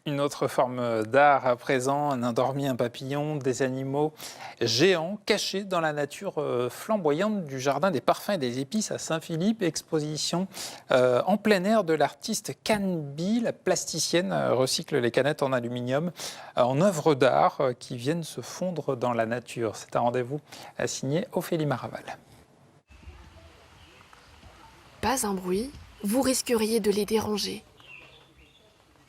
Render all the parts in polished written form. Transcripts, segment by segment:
Une autre forme d'art à présent, un endormi, un papillon, des animaux géants cachés dans la nature flamboyante du Jardin des Parfums et des Épices à Saint-Philippe. Exposition en plein air de l'artiste Canby. La plasticienne recycle les canettes en aluminium en œuvres d'art qui viennent se fondre dans la nature. C'est un rendez-vous signé Ophélie Maraval. Pas un bruit, vous risqueriez de les déranger.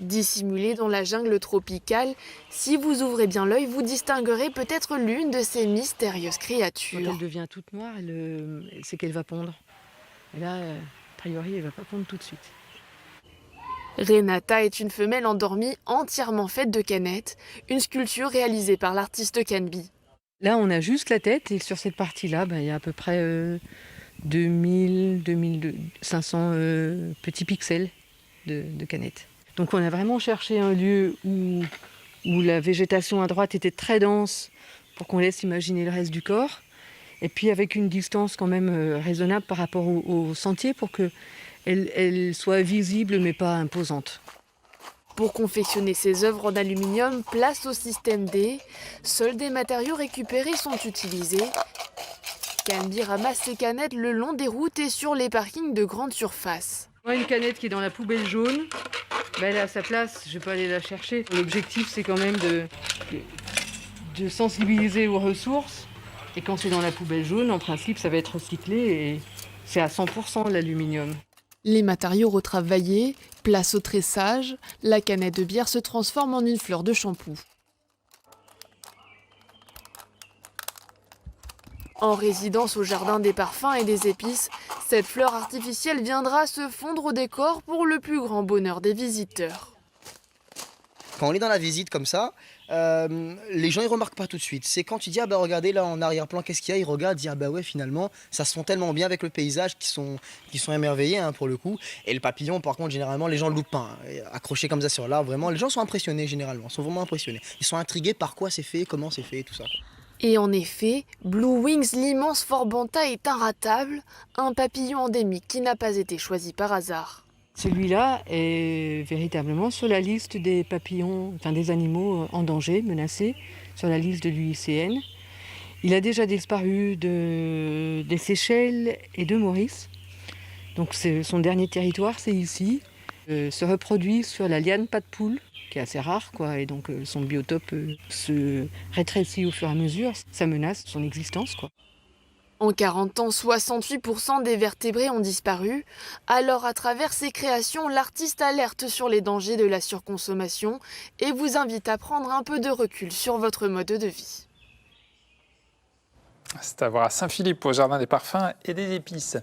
Dissimulés dans la jungle tropicale, si vous ouvrez bien l'œil, vous distinguerez peut-être l'une de ces mystérieuses Quand créatures. elle devient toute noire, c'est qu'elle va pondre. Et là, a priori, elle ne va pas pondre tout de suite. Renata est une femelle endormie entièrement faite de canettes, une sculpture réalisée par l'artiste Canby. Là, on a juste la tête et sur cette partie-là, il y a à peu près 2500 petits pixels de canettes. Donc on a vraiment cherché un lieu où la végétation à droite était très dense pour qu'on laisse imaginer le reste du corps. Et puis avec une distance quand même raisonnable par rapport au sentier pour qu'elle soit visible mais pas imposante. Pour confectionner ces œuvres en aluminium, place au système D. Seuls des matériaux récupérés sont utilisés. Canby ramasse ses canettes le long des routes et sur les parkings de grande surface. Une canette qui est dans la poubelle jaune, elle est à sa place, je ne vais pas aller la chercher. L'objectif, c'est quand même de sensibiliser aux ressources. Et quand c'est dans la poubelle jaune, en principe, ça va être recyclé et c'est à 100% l'aluminium. Les matériaux retravaillés, place au tressage, la canette de bière se transforme en une fleur de shampoing. En résidence au Jardin des Parfums et des Épices, cette fleur artificielle viendra se fondre au décor pour le plus grand bonheur des visiteurs. Quand on est dans la visite comme ça, les gens ils remarquent pas tout de suite. C'est quand tu dis ah bah regardez là en arrière-plan qu'est-ce qu'il y a, ils regardent, ils disent ah bah ouais finalement ça se fond tellement bien avec le paysage qu'ils sont émerveillés pour le coup. Et le papillon par contre généralement les gens le loupent pas. Accroché comme ça sur l'arbre, vraiment les gens sont impressionnés généralement, sont vraiment impressionnés. Ils sont intrigués par quoi c'est fait, comment c'est fait et tout ça. Et en effet, Blue Wings, l'immense Forbanta est inratable, un papillon endémique qui n'a pas été choisi par hasard. Celui-là est véritablement sur la liste des papillons, des animaux en danger, menacés, sur la liste de l'UICN. Il a déjà disparu des Seychelles et de Maurice. Donc son dernier territoire, c'est ici. Se reproduit sur la liane pas de poule, qui est assez rare, et donc son biotope se rétrécit au fur et à mesure. Ça menace son existence, En 40 ans, 68% des vertébrés ont disparu. Alors, à travers ses créations, l'artiste alerte sur les dangers de la surconsommation et vous invite à prendre un peu de recul sur votre mode de vie. C'est à voir à Saint-Philippe, au Jardin des Parfums et des Épices.